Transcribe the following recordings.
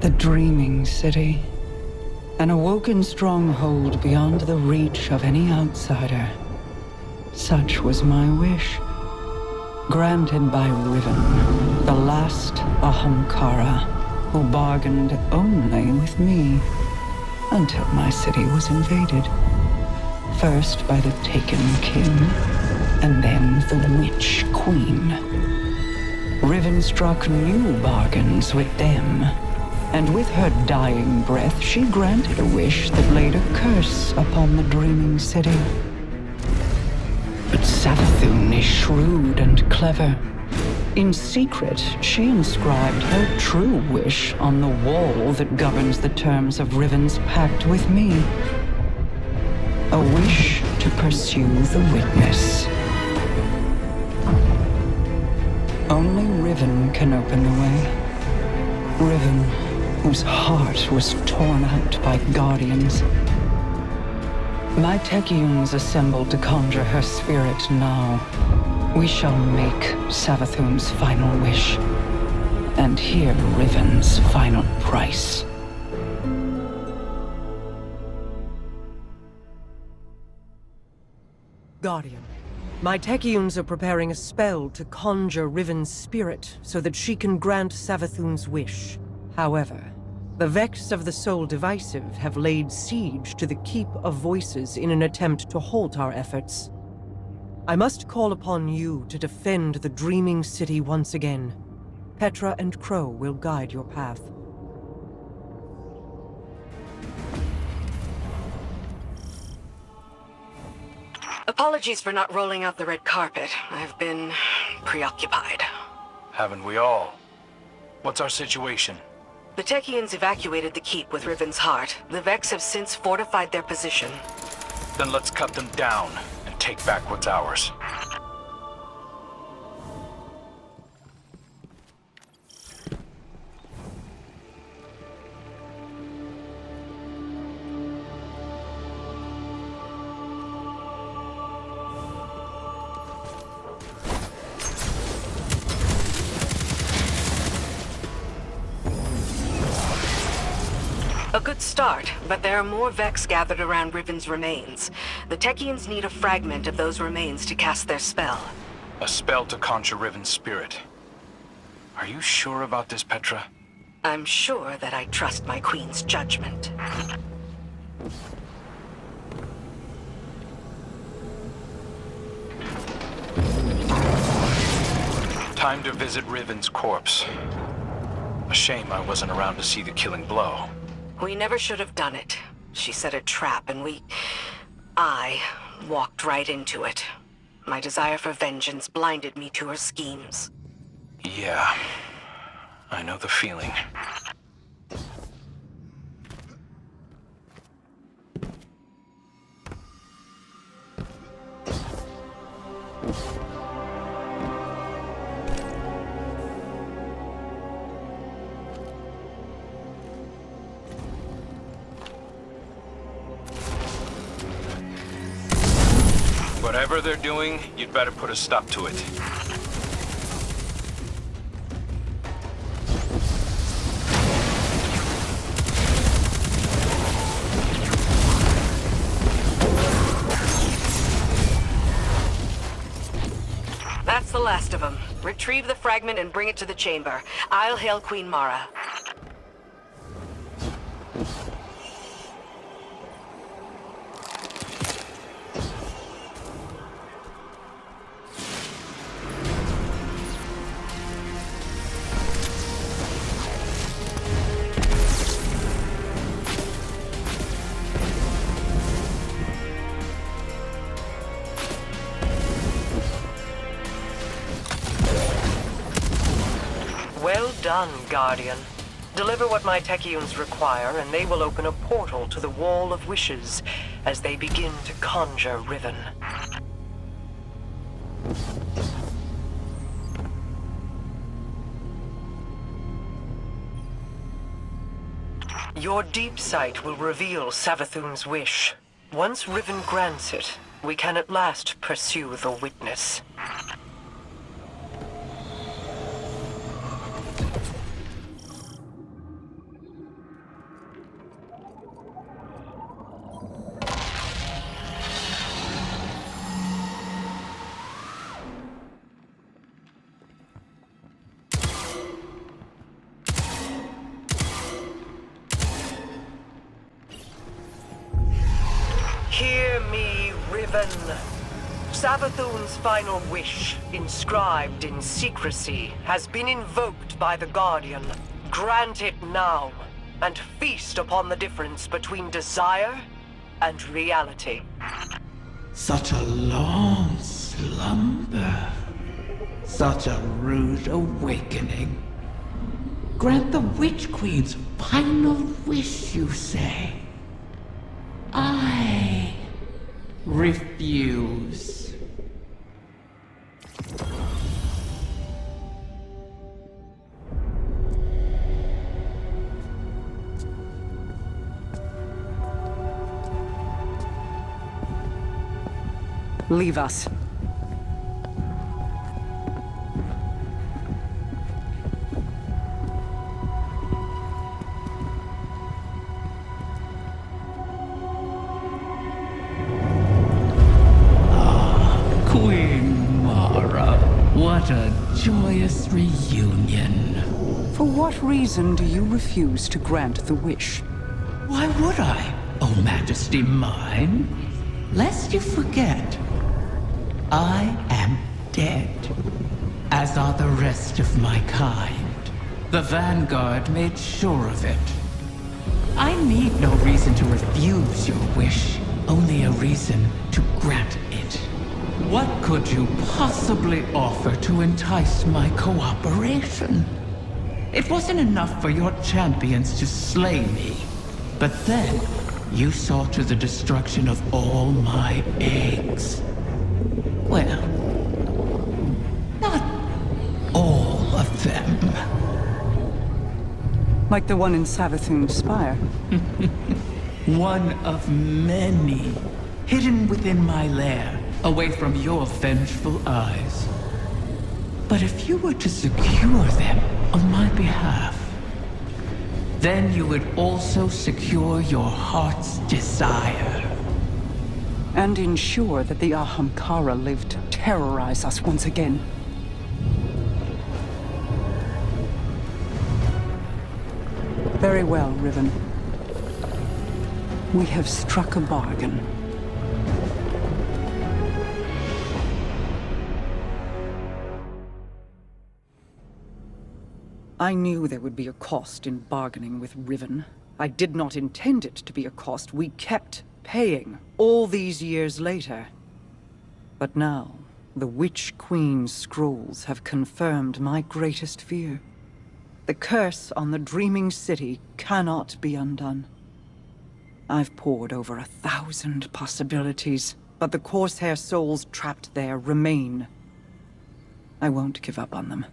The dreaming city. An awoken stronghold beyond the reach of any outsider. Such was my wish. Granted by Riven, the last Ahamkara, who bargained only with me, until my city was invaded. First by the Taken King, and then the Witch Queen. Riven struck new bargains with them, and with her dying breath she granted a wish that laid a curse upon the dreaming city. But Savathun is shrewd and clever. In secret, she inscribed her true wish on the wall that governs the terms of Riven's pact with me. A wish to pursue the witness. Only Riven can open the way. Riven, whose heart was torn out by guardians. My Techeuns assembled to conjure her spirit now. We shall make Savathun's final wish, and hear Riven's final price. Guardian, my Techeuns are preparing a spell to conjure Riven's spirit so that she can grant Savathun's wish. However, the Vex of the Soul Divisive have laid siege to the Keep of Voices in an attempt to halt our efforts. I must call upon you to defend the Dreaming City once again. Petra and Crow will guide your path. Apologies for not rolling out the red carpet. I've been preoccupied. Haven't we all? What's our situation? The Techeuns evacuated the keep with Riven's heart. The Vex have since fortified their position. Then let's cut them down and take back what's ours. A good start, but there are more Vex gathered around Riven's remains. The Techeuns need a fragment of those remains to cast their spell. A spell to conjure Riven's spirit. Are you sure about this, Petra? I'm sure that I trust my queen's judgment. Time to visit Riven's corpse. A shame I wasn't around to see the killing blow. We never should have done it. She set a trap and I walked right into it. My desire for vengeance blinded me to her schemes. Yeah, I know the feeling. Whatever they're doing, you'd better put a stop to it. That's the last of them. Retrieve the fragment and bring it to the chamber. I'll hail Queen Mara. Well done, Guardian. Deliver what my Techeuns require, and they will open a portal to the Wall of Wishes as they begin to conjure Riven. Your deep sight will reveal Savathun's wish. Once Riven grants it, we can at last pursue the witness. Riven, Savathun's final wish, inscribed in secrecy, has been invoked by the Guardian. Grant it now, and feast upon the difference between desire and reality. Such a long slumber. Such a rude awakening. Grant the Witch Queen's final wish, you say? I refuse. Leave us. Queen Mara, what a joyous reunion. For what reason do you refuse to grant the wish? Why would I, O Majesty mine? Lest you forget, I am dead, as are the rest of my kind. The Vanguard made sure of it. I need no reason to refuse your wish, only a reason to grant it. What could you possibly offer to entice my cooperation? It wasn't enough for your champions to slay me, but then you saw to the destruction of all my eggs. Well, not all of them. Like the one in Savathun's spire? One of many, hidden within my lair, away from your vengeful eyes. But if you were to secure them on my behalf, then you would also secure your heart's desire. And ensure that the Ahamkara live to terrorize us once again. Very well, Riven. We have struck a bargain. I knew there would be a cost in bargaining with Riven. I did not intend it to be a cost we kept paying all these years later. But now, the Witch Queen's scrolls have confirmed my greatest fear. The curse on the Dreaming City cannot be undone. I've pored over 1,000 possibilities, but the Corsair souls trapped there remain. I won't give up on them.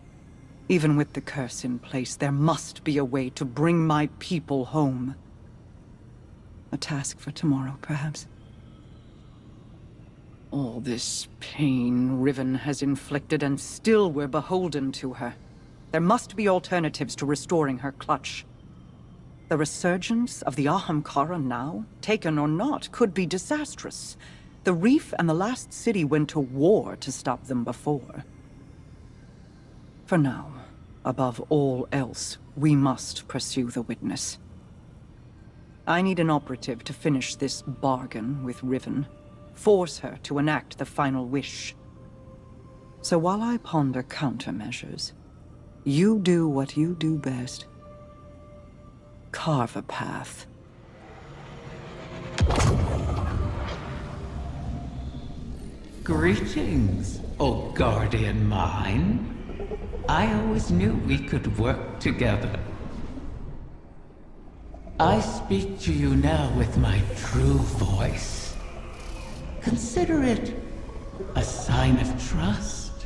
Even with the curse in place, there must be a way to bring my people home. A task for tomorrow, perhaps. All this pain Riven has inflicted, and still we're beholden to her. There must be alternatives to restoring her clutch. The resurgence of the Ahamkara now, taken or not, could be disastrous. The Reef and the last city went to war to stop them before. For now, above all else, we must pursue the witness. I need an operative to finish this bargain with Riven. Force her to enact the final wish. So while I ponder countermeasures, you do what you do best. Carve a path. Greetings, O guardian mine. I always knew we could work together. I speak to you now with my true voice. Consider it a sign of trust.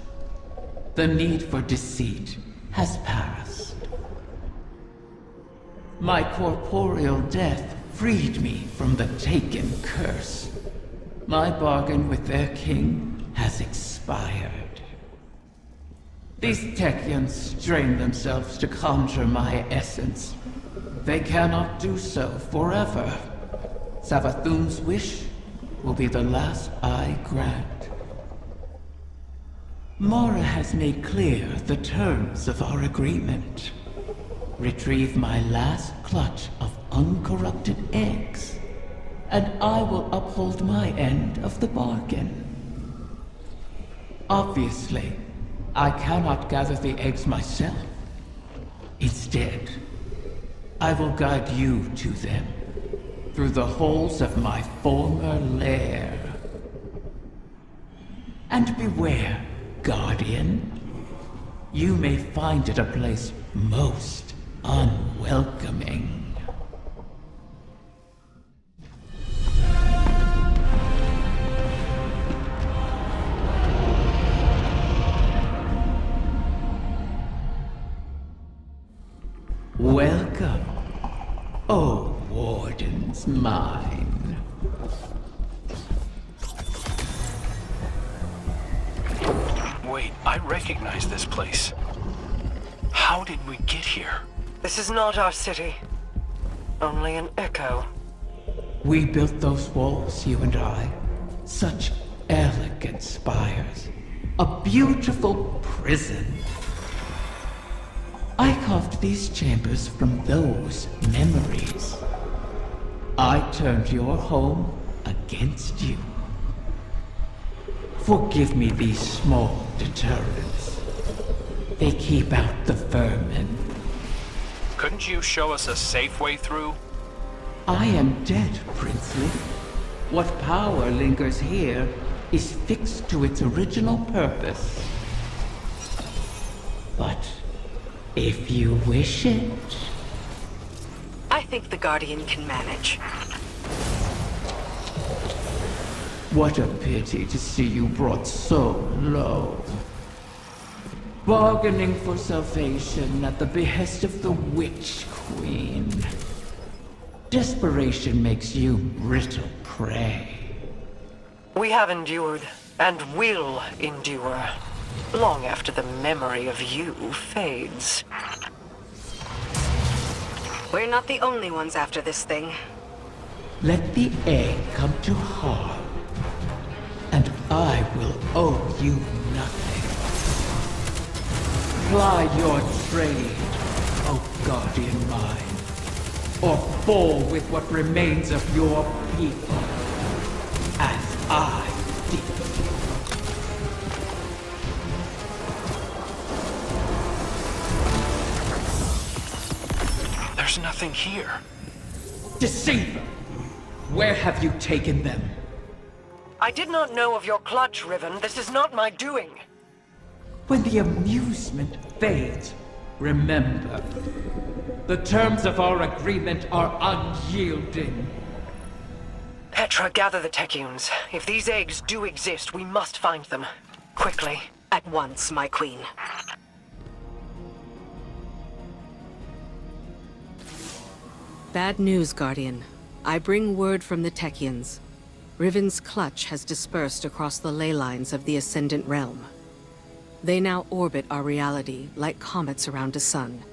The need for deceit has passed. My corporeal death freed me from the Taken curse. My bargain with their king has expired. These Techians strain themselves to conjure my essence. They cannot do so forever. Savathun's wish will be the last I grant. Mara has made clear the terms of our agreement. Retrieve my last clutch of uncorrupted eggs, and I will uphold my end of the bargain. Obviously, I cannot gather the eggs myself. Instead, I will guide you to them through the holes of my former lair. And beware, Guardian. You may find it a place most unwelcoming. Welcome, O Warden's mine. Wait, I recognize this place. How did we get here? This is not our city. Only an echo. We built those walls, you and I. Such elegant spires. A beautiful prison. I carved these chambers from those memories. I turned your home against you. Forgive me these small deterrents. They keep out the vermin. Couldn't you show us a safe way through? I am dead, Princely. What power lingers here is fixed to its original purpose. But if you wish it... I think the Guardian can manage. What a pity to see you brought so low. Bargaining for salvation at the behest of the Witch Queen. Desperation makes you brittle prey. We have endured, and will endure, long after the memory of you fades. We're not the only ones after this thing. Let the egg come to harm, and I will owe you nothing. Ply your trade, O Guardian mine, or fall with what remains of your people, as I did. There's nothing here. Deceiver! Where have you taken them? I did not know of your clutch, Riven. This is not my doing. When the amusement fades, remember, the terms of our agreement are unyielding. Petra, gather the Techians. If these eggs do exist, we must find them. Quickly. At once, my queen. Bad news, Guardian. I bring word from the Techians. Riven's clutch has dispersed across the ley lines of the Ascendant Realm. They now orbit our reality like comets around a sun,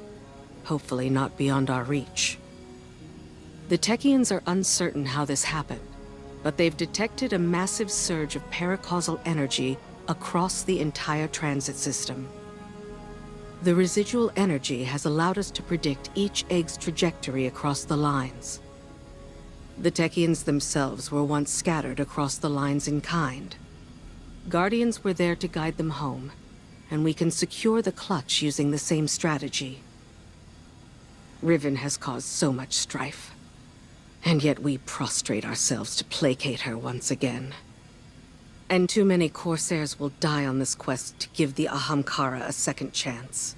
hopefully not beyond our reach. The Techians are uncertain how this happened, but they've detected a massive surge of paracausal energy across the entire transit system. The residual energy has allowed us to predict each egg's trajectory across the lines. The Techians themselves were once scattered across the lines in kind. Guardians were there to guide them home, and we can secure the clutch using the same strategy. Riven has caused so much strife, and yet we prostrate ourselves to placate her once again. And too many Corsairs will die on this quest to give the Ahamkara a second chance.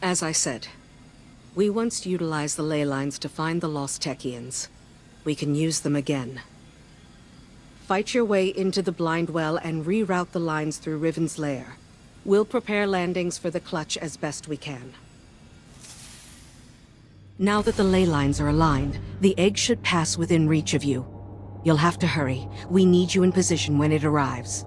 As I said, we once utilized the ley lines to find the lost Techians. We can use them again. Fight your way into the blind well and reroute the lines through Riven's lair. We'll prepare landings for the clutch as best we can. Now that the ley lines are aligned, the egg should pass within reach of you. You'll have to hurry. We need you in position when it arrives.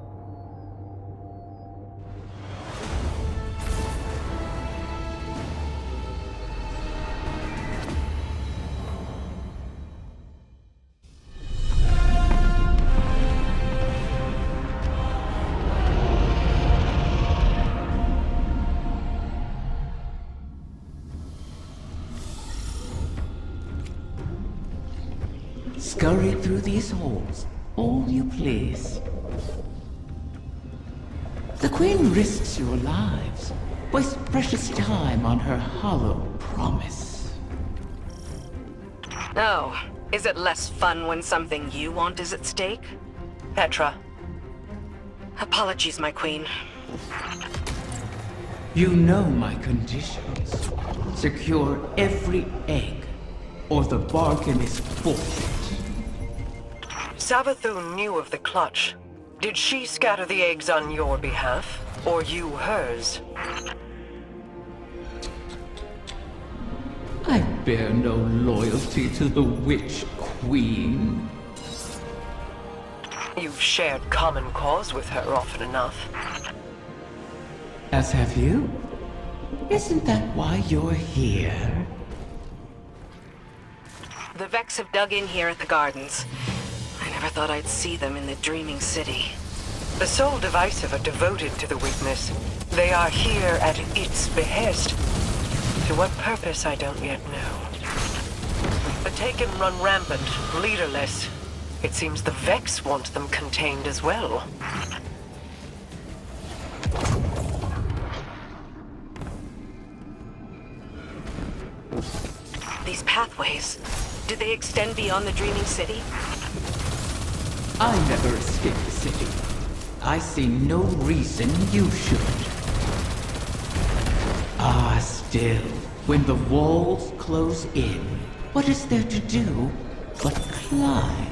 scurry through these halls, all you please. The Queen risks your lives, wastes precious time on her hollow promise. Oh, is it less fun when something you want is at stake? Petra. Apologies, my queen. You know my conditions. Secure every egg, or the bargain is forfeit. Savathun knew of the clutch. Did she scatter the eggs on your behalf, or you hers? I bear no loyalty to the Witch Queen. You've shared common cause with her often enough. As have you. Isn't that why you're here? The Vex have dug in here at the gardens. I never thought I'd see them in the Dreaming City. The Soul Divisive are devoted to the Witness. They are here at its behest. To what purpose, I don't yet know. The Taken run rampant, leaderless. It seems the Vex want them contained as well. These pathways, do they extend beyond the Dreaming City? I never escape the city. I see no reason you should. Ah, still, when the walls close in, what is there to do but climb?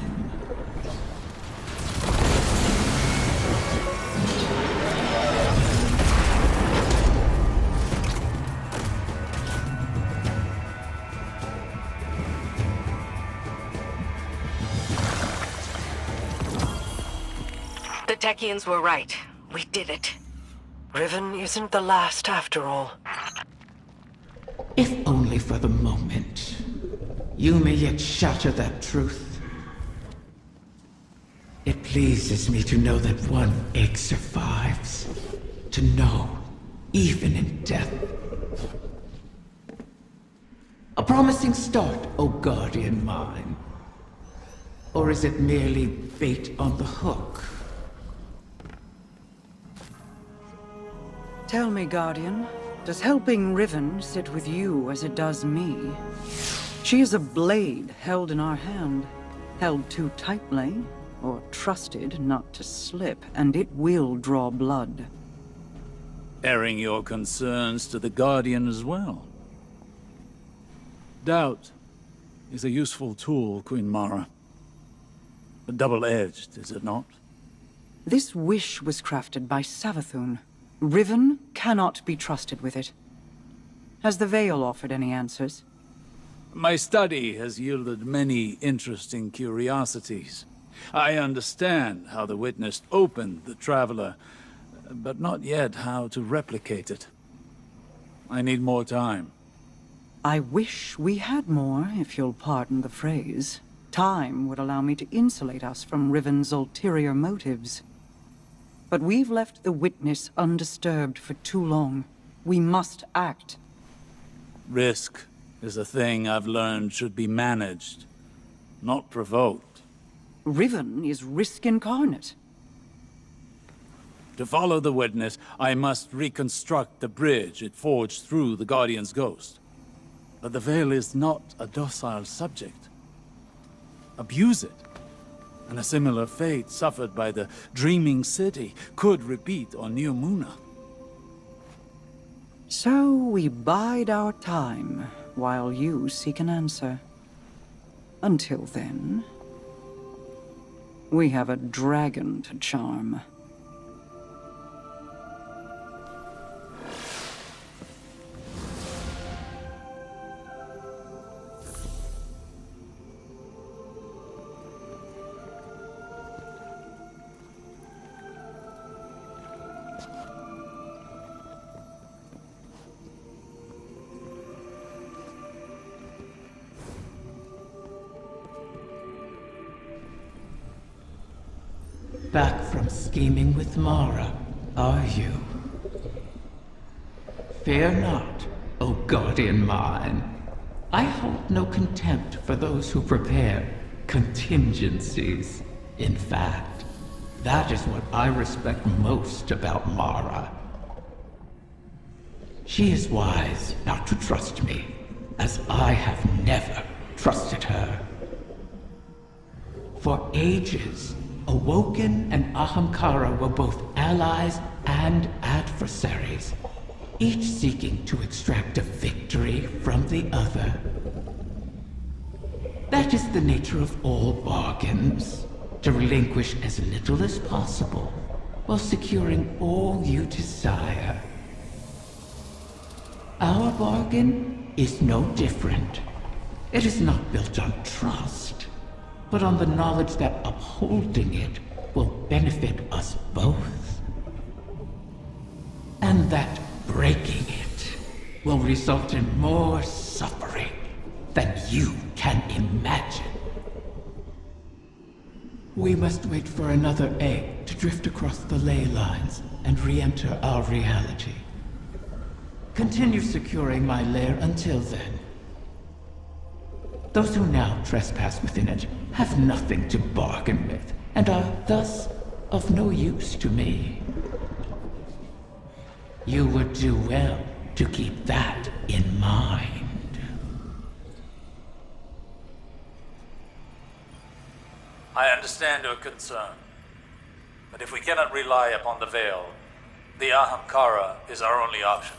The Techians were right. We did it. Riven isn't the last after all. If only for the moment. You may yet shatter that truth. It pleases me to know that one egg survives. To know, even in death. A promising start, O guardian mine. Or is it merely bait on the hook? Tell me, Guardian, does helping Riven sit with you as it does me? She is a blade held in our hand, held too tightly, or trusted not to slip, and it will draw blood. Airing your concerns to the Guardian as well. Doubt is a useful tool, Queen Mara. But double-edged, is it not? This wish was crafted by Savathun. Riven cannot be trusted with it. Has the Veil offered any answers? My study has yielded many interesting curiosities. I understand how the Witness opened the Traveler, but not yet how to replicate it. I need more time. I wish we had more, if you'll pardon the phrase. Time would allow me to insulate us from Riven's ulterior motives. But we've left the Witness undisturbed for too long. We must act. Risk is a thing I've learned should be managed, not provoked. Riven is risk incarnate. To follow the Witness, I must reconstruct the bridge it forged through the Guardian's ghost. But the Veil is not a docile subject. Abuse it, and a similar fate suffered by the Dreaming City could repeat on New Muna. So we bide our time, while you seek an answer. Until then, we have a dragon to charm. Back from scheming with Mara, are you? Fear not, O guardian mine. I hold no contempt for those who prepare contingencies. In fact, that is what I respect most about Mara. She is wise not to trust me, as I have never trusted her. For ages, Awoken and Ahamkara were both allies and adversaries, each seeking to extract a victory from the other. That is the nature of all bargains, to relinquish as little as possible, while securing all you desire. Our bargain is no different. It is not built on trust, but on the knowledge that upholding it will benefit us both. And that breaking it will result in more suffering than you can imagine. We must wait for another egg to drift across the ley lines and re-enter our reality. Continue securing my lair until then. Those who now trespass within it have nothing to bargain with, and are thus of no use to me. You would do well to keep that in mind. I understand your concern, but if we cannot rely upon the Veil, the Ahamkara is our only option.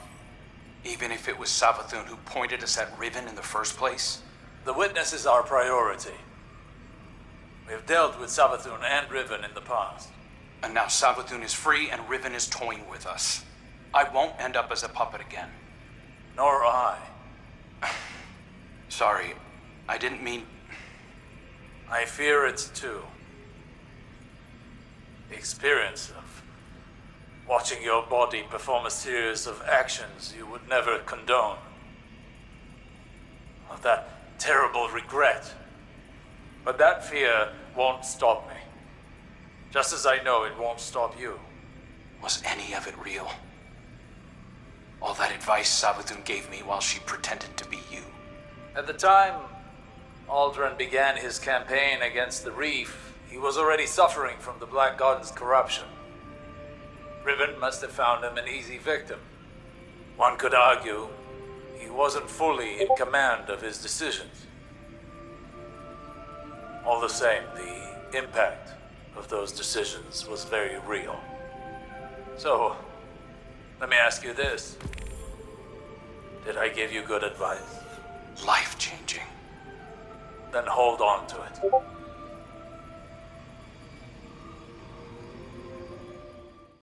Even if it was Savathun who pointed us at Riven in the first place? The witness is our priority. We have dealt with Savathun and Riven in the past. And now Savathun is free and Riven is toying with us. I won't end up as a puppet again. Nor I. Sorry, I didn't mean... I fear it too. The experience of watching your body perform a series of actions you would never condone. Of that terrible regret. But that fear won't stop me. Just as I know it won't stop you. Was any of it real? All that advice Savathun gave me while she pretended to be you. At the time Aldrin began his campaign against the Reef, he was already suffering from the Black God's corruption. Riven must have found him an easy victim. One could argue he wasn't fully in command of his decisions. All the same, the impact of those decisions was very real. So, let me ask you this. Did I give you good advice? Life-changing. Then hold on to it.